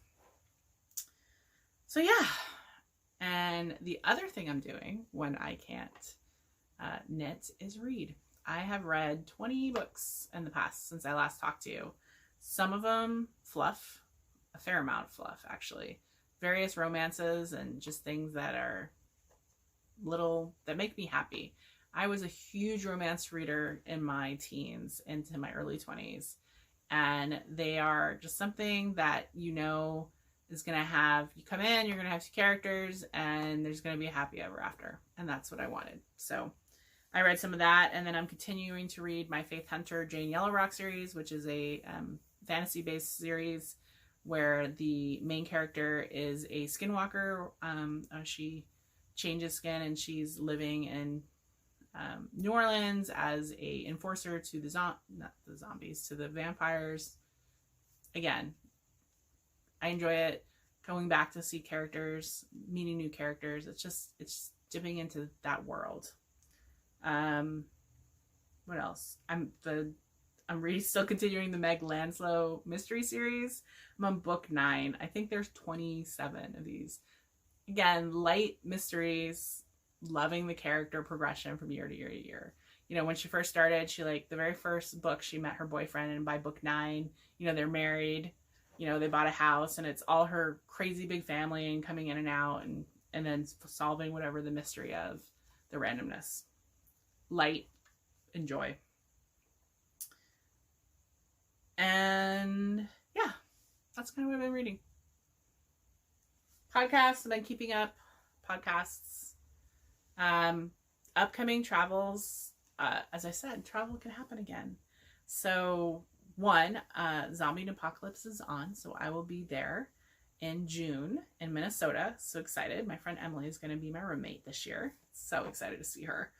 So yeah. And the other thing I'm doing when I can't knit is read. I have read 20 books in the past since I last talked to you. Some of them fluff, a fair amount of fluff actually. Various romances and just things that are that make me happy. I was a huge romance reader in my teens into my early 20s. And they are just something that is going to have, you come in, you're going to have 2 characters, and there's going to be a happy ever after. And that's what I wanted. So I read some of that, and then I'm continuing to read my Faith Hunter Jane Yellow Rock series, which is a fantasy-based series where the main character is a skinwalker. She changes skin, and she's living in New Orleans as a enforcer to to the vampires. Again, I enjoy it. Going back to see characters, meeting new characters. It's dipping into that world. What else? I'm still continuing the Meg Lanslow mystery series. I'm on book 9. I think there's 27 of these. Again, light mysteries, loving the character progression from year to year to year. When she first started, the very first book, she met her boyfriend, and by book 9, they're married, they bought a house, and it's all her crazy big family and coming in and out, and then solving whatever the mystery of the randomness. Light, enjoy. And yeah, that's kind of what I've been reading. Podcasts, I've been keeping up podcasts. Upcoming travels, as I said, travel can happen again. So Zombie Apocalypse is on, so I will be there in June in Minnesota. So excited. My friend Emily is going to be my roommate this year. So excited to see her.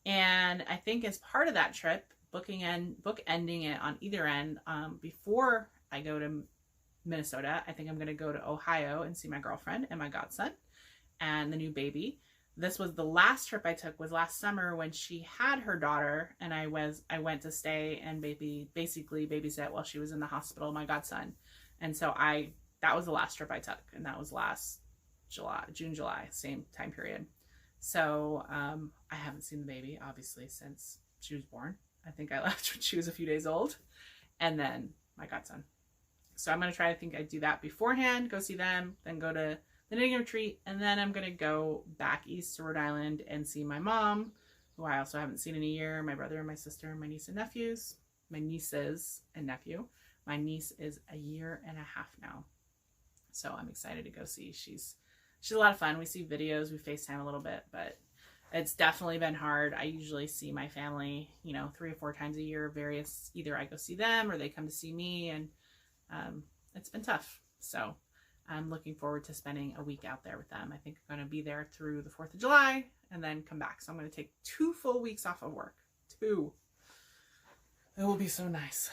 And I think as part of that trip, bookending it on either end, before I go to Minnesota, I think I'm going to go to Ohio and see my girlfriend and my godson. and the new baby. This was the last trip I took was last summer when she had her daughter, and I went to stay and basically babysit while she was in the hospital, my godson. And so that was the last trip I took, and that was last June, July, same time period. So I haven't seen the baby obviously since she was born. I think I left when she was a few days old, and then my godson. So I'm going to try to think I'd do that beforehand, go see them, then go to the knitting retreat, and then I'm going to go back east to Rhode Island and see my mom, who I also haven't seen in a year, my brother and my sister and my nieces and nephew. My niece is a year and a half now. So I'm excited to go see. She's a lot of fun. We see videos, we FaceTime a little bit, but it's definitely been hard. I usually see my family, 3 or 4 times a year, either I go see them or they come to see me, and it's been tough. So I'm looking forward to spending a week out there with them. I think I'm going to be there through the 4th of July and then come back. So I'm going to take 2 full weeks off of work. 2. It will be so nice.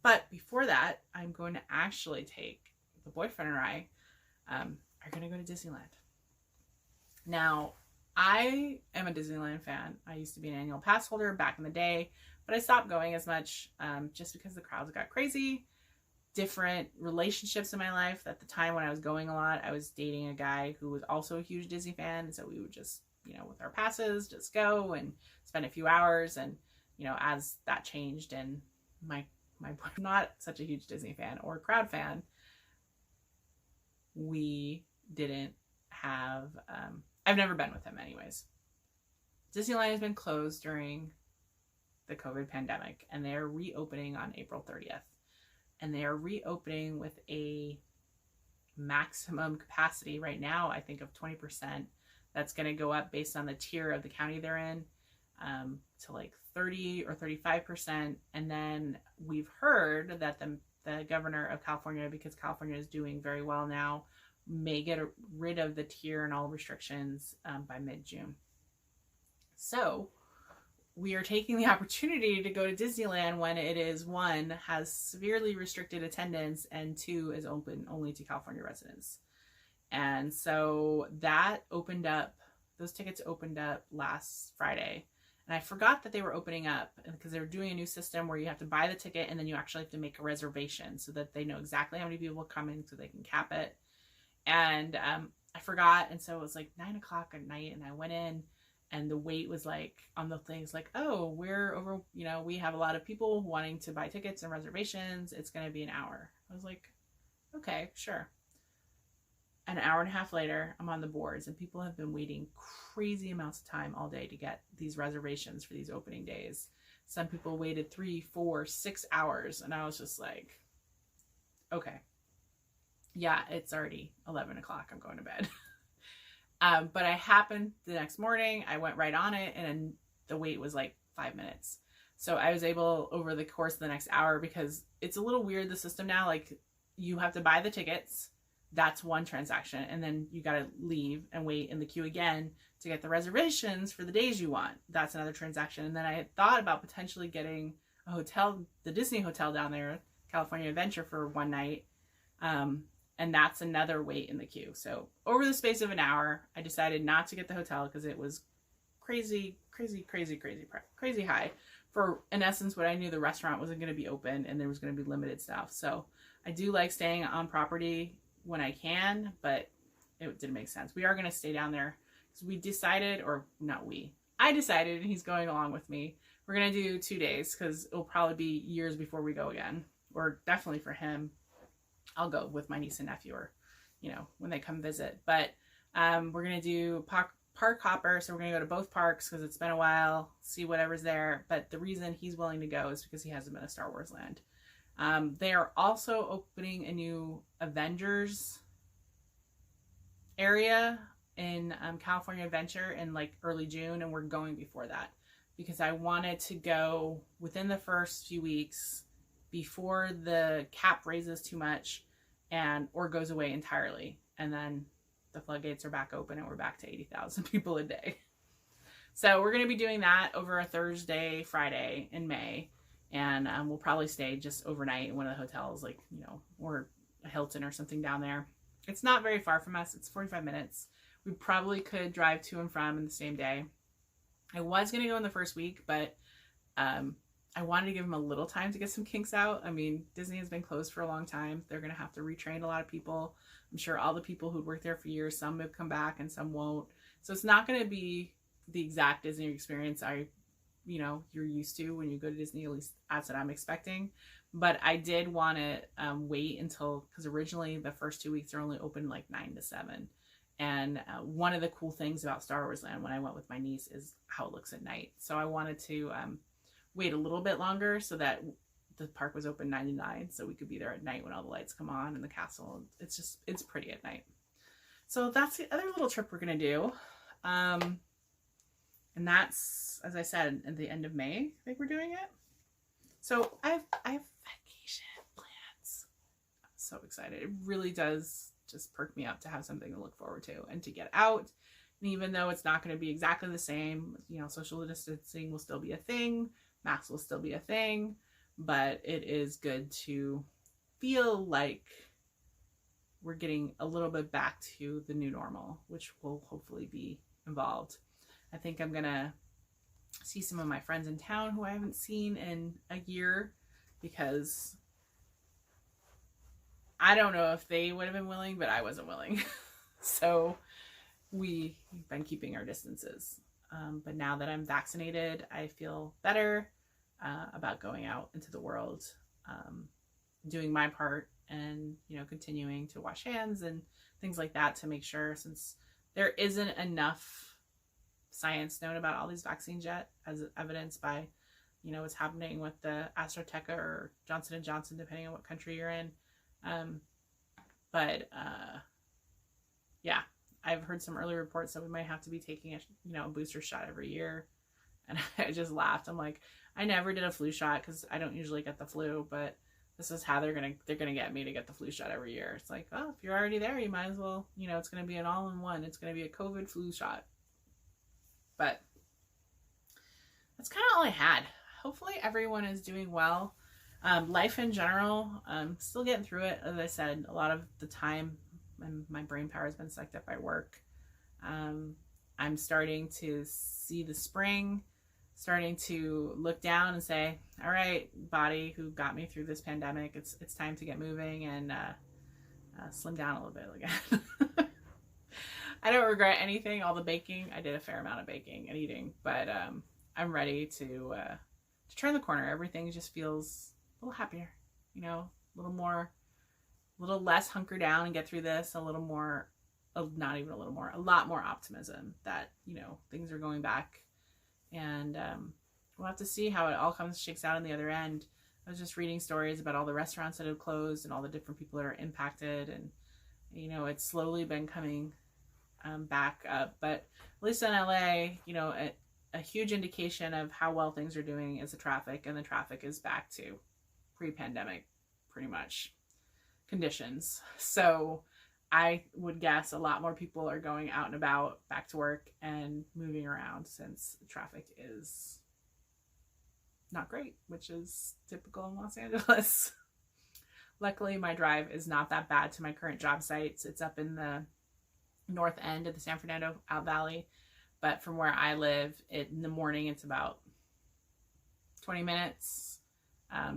But before that, I'm going to actually take the boyfriend and I are going to go to Disneyland. Now, I am a Disneyland fan. I used to be an annual pass holder back in the day, but I stopped going as much just because the crowds got crazy. Different relationships in my life. At the time when I was going a lot, I was dating a guy who was also a huge Disney fan. So we would just, with our passes, just go and spend a few hours. And, as that changed and my not such a huge Disney fan or crowd fan, we didn't have, I've never been with him anyways. Disneyland has been closed during the COVID pandemic, and they're reopening on April 30th. And they are reopening with a maximum capacity right now, I think, of 20%. That's going to go up based on the tier of the county they're in to like 30 or 35%. And then we've heard that the governor of California, because California is doing very well now, may get rid of the tier and all restrictions by mid-June. So we are taking the opportunity to go to Disneyland when it is, 1, has severely restricted attendance, and 2, is open only to California residents. And so that opened up, those tickets opened up last Friday. And I forgot that they were opening up because they were doing a new system where you have to buy the ticket and then you actually have to make a reservation so that they know exactly how many people are coming so they can cap it. And I forgot. And so it was like 9 o'clock at night, and I went in. And the wait was like on the things like, oh, we're over, we have a lot of people wanting to buy tickets and reservations. It's going to be an hour. I was like, okay, sure. An hour and a half later, I'm on the boards, and people have been waiting crazy amounts of time all day to get these reservations for these opening days. Some people waited 3, 4, 6 hours. And I was just like, okay, yeah, it's already 11 o'clock. I'm going to bed. But I happened the next morning, I went right on it, and the wait was like 5 minutes. So I was able, over the course of the next hour, because it's a little weird, the system now, like you have to buy the tickets. That's one transaction. And then you got to leave and wait in the queue again to get the reservations for the days you want. That's another transaction. And then I had thought about potentially getting a hotel, the Disney hotel down there, California Adventure, for one night. And that's another wait in the queue. So over the space of an hour, I decided not to get the hotel because it was crazy high for, in essence, what I knew the restaurant wasn't going to be open and there was going to be limited stuff. So I do like staying on property when I can, but it didn't make sense. We are going to stay down there because we decided, or not we, I decided, and he's going along with me. We're going to do 2 days because it'll probably be years before we go again, or definitely for him. I'll go with my niece and nephew, or, when they come visit. But we're going to do park hopper. So we're going to go to both parks because it's been a while, see whatever's there. But the reason he's willing to go is because he hasn't been to Star Wars Land. They are also opening a new Avengers area in California Adventure in like early June. And we're going before that because I wanted to go within the first few weeks before the cap raises too much or goes away entirely. And then the floodgates are back open and we're back to 80,000 people a day. So we're going to be doing that over a Thursday, Friday in May. And we'll probably stay just overnight in one of the hotels, like, or a Hilton or something down there. It's not very far from us. It's 45 minutes. We probably could drive to and from in the same day. I was going to go in the first week, but I wanted to give them a little time to get some kinks out. I mean, Disney has been closed for a long time. They're going to have to retrain a lot of people. I'm sure all the people who'd worked there for years, some have come back and some won't. So it's not going to be the exact Disney experience you're used to when you go to Disney, at least that's what I'm expecting. But I did want to wait until, because originally the first 2 weeks are only open like 9 to 7. And one of the cool things about Star Wars Land when I went with my niece is how it looks at night. So I wanted to wait a little bit longer so that the park was open 9 to 9, so we could be there at night when all the lights come on in the castle. It's pretty at night. So that's the other little trip we're going to do. And that's, as I said, at the end of May, I think we're doing it. So I have vacation plans. I'm so excited. It really does just perk me up to have something to look forward to and to get out. And even though it's not going to be exactly the same, social distancing will still be a thing. Masks will still be a thing. But it is good to feel like we're getting a little bit back to the new normal, which will hopefully be involved. I think I'm going to see some of my friends in town who I haven't seen in a year, because I don't know if they would have been willing, but I wasn't willing. So we've been keeping our distances. But now that I'm vaccinated, I feel better about going out into the world, doing my part, and continuing to wash hands and things like that to make sure, since there isn't enough science known about all these vaccines yet, as evidenced by what's happening with the AstraZeneca or Johnson & Johnson, depending on what country you're in. Yeah, I've heard some early reports that we might have to be taking a booster shot every year. And I just laughed. I'm like, I never did a flu shot because I don't usually get the flu, but this is how they're gonna get me to get the flu shot every year. It's like, oh, if you're already there, you might as well, it's gonna be an all-in-one. It's gonna be a COVID flu shot. But that's kind of all I had. Hopefully everyone is doing well. Life in general, still getting through it. As I said, a lot of the time my brain power has been sucked up by work. I'm starting to see the spring, starting to look down and say, all right, body who got me through this pandemic, it's time to get moving and slim down a little bit again. I don't regret anything. All the baking, I did a fair amount of baking and eating, but I'm ready to turn the corner. Everything just feels a little happier, a little less hunker down and get through this, a little more, not even a little more, a lot more optimism that, things are going back, and we'll have to see how it all shakes out on the other end. I was just reading stories about all the restaurants that have closed and all the different people that are impacted, and, it's slowly been coming back up, but at least in LA, a huge indication of how well things are doing is the traffic, and the traffic is back to pre-pandemic, pretty much, conditions. So I would guess a lot more people are going out and about, back to work, and moving around, since traffic is not great, which is typical in Los Angeles. Luckily, my drive is not that bad to my current job sites. It's up in the north end of the San Fernando Out Valley, but from where I live, in the morning it's about 20 minutes,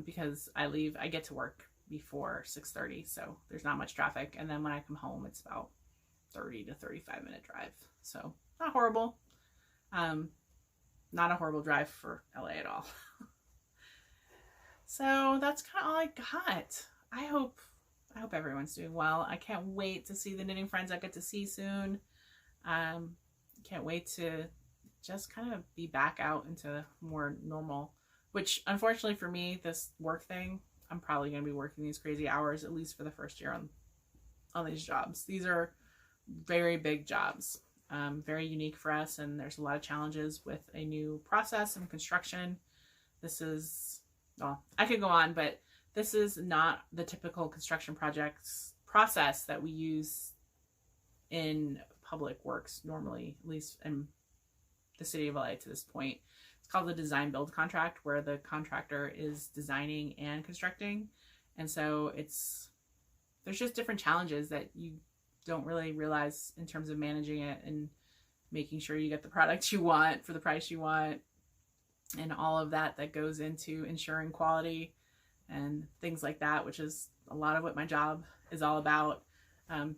because I get to work before 6:30, so there's not much traffic, and then when I come home it's about 30 to 35 minute drive, so not horrible. Not a horrible drive for LA at all. So that's kind of all I got. I hope everyone's doing well. I can't wait to see the knitting friends I get to see soon. Can't wait to just kind of be back out into more normal, which unfortunately for me, this work thing, I'm probably going to be working these crazy hours, at least for the first year on these jobs. These are very big jobs, very unique for us, and there's a lot of challenges with a new process and construction. This is, well, I could go on, but this is not the typical construction projects process that we use in public works normally, at least in the city of LA to this point. It's called the design build contract, where the contractor is designing and constructing. And so there's just different challenges that you don't really realize in terms of managing it and making sure you get the product you want for the price you want, and all of that goes into ensuring quality and things like that, which is a lot of what my job is all about.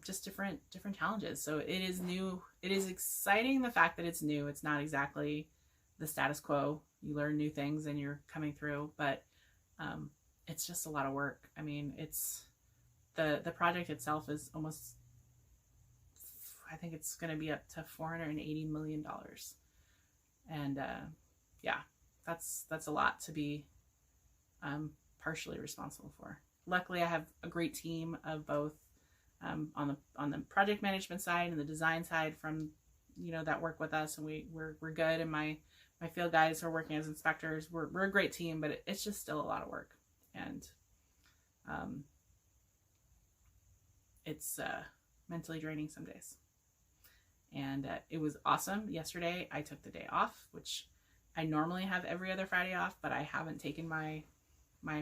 Just different challenges. So it is new. It is exciting, the fact that it's new. It's not exactly the status quo. You learn new things and you're coming through, but it's just a lot of work. I mean, it's the project itself is almost, I think it's going to be up to $480 million. And yeah, that's a lot to be partially responsible for. Luckily, I have a great team of both on the project management side and the design side from, that work with us, and we're good. And my field guys are working as inspectors. We're a great team, but it's just still a lot of work, and it's mentally draining some days. And it was awesome. Yesterday, I took the day off, which I normally have every other Friday off, but I haven't taken my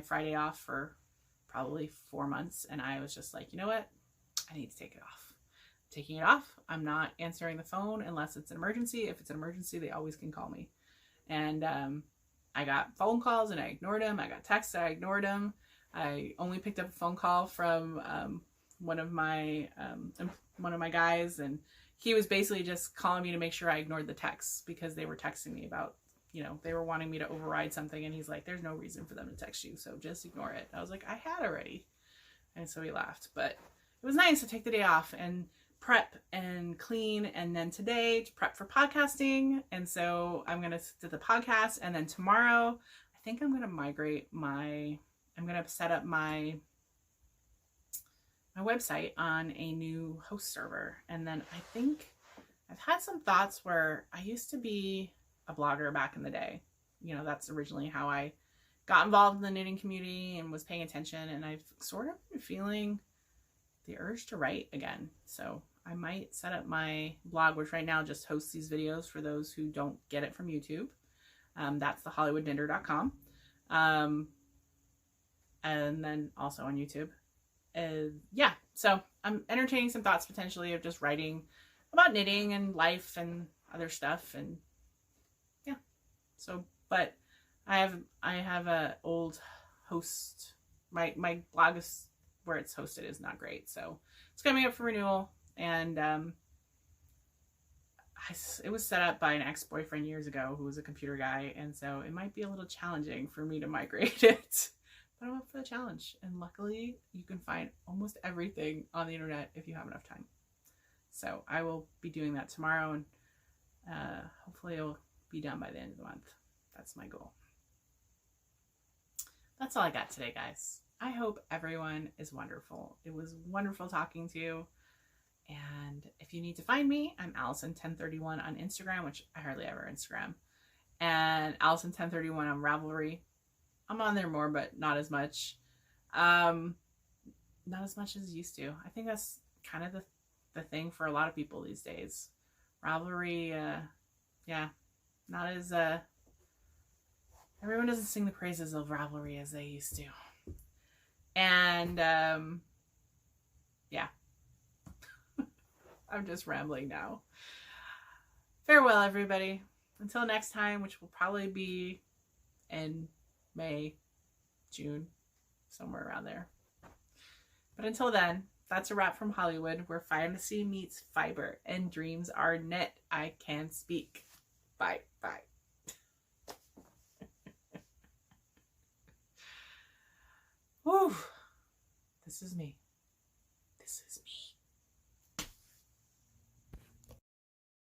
Friday off for probably 4 months. And I was just like, you know what? I need to take it off. Taking it off. I'm not answering the phone unless it's an emergency. If it's an emergency, they always can call me. And I got phone calls and I ignored them. I got texts, I ignored them. I only picked up a phone call from one of my guys, and he was basically just calling me to make sure I ignored the texts, because they were texting me about, they were wanting me to override something, and he's like, there's no reason for them to text you, so just ignore it. I was like, I had already. And so he laughed. But it was nice to take the day off and prep and clean, and then today to prep for podcasting. And so I'm going to do the podcast, and then tomorrow I think I'm going to set up my website on a new host server. And then I think I've had some thoughts where I used to be a blogger back in the day. That's originally how I got involved in the knitting community and was paying attention. And I've sort of been feeling the urge to write again. So I might set up my blog, which right now just hosts these videos for those who don't get it from YouTube. That's thehollywoodknitter.com. And then also on YouTube. Yeah, so I'm entertaining some thoughts potentially of just writing about knitting and life and other stuff. And yeah, so, but I have a old host. My blog is where it's hosted is not great, so it's coming up for renewal. And it was set up by an ex-boyfriend years ago who was a computer guy, and so it might be a little challenging for me to migrate it. But I'm up for the challenge, and luckily you can find almost everything on the internet if you have enough time. So I will be doing that tomorrow, and hopefully it'll be done by the end of the month. That's my goal. That's all I got today, guys. I hope everyone is wonderful. It was wonderful talking to you. And if you need to find me, I'm Allison1031 on Instagram, which I hardly ever Instagram, and Allison1031 on Ravelry. I'm on there more, but not as much. Not as much as used to. I think that's kind of the thing for a lot of people these days. Ravelry, yeah, not as, everyone doesn't sing the praises of Ravelry as they used to. And, yeah. I'm just rambling now. Farewell, everybody. Until next time, which will probably be in May, June, somewhere around there. But until then, that's a wrap from Hollywood, where fantasy meets fiber and dreams are knit. I can speak. Bye. Bye. Whew. This is me. This is me.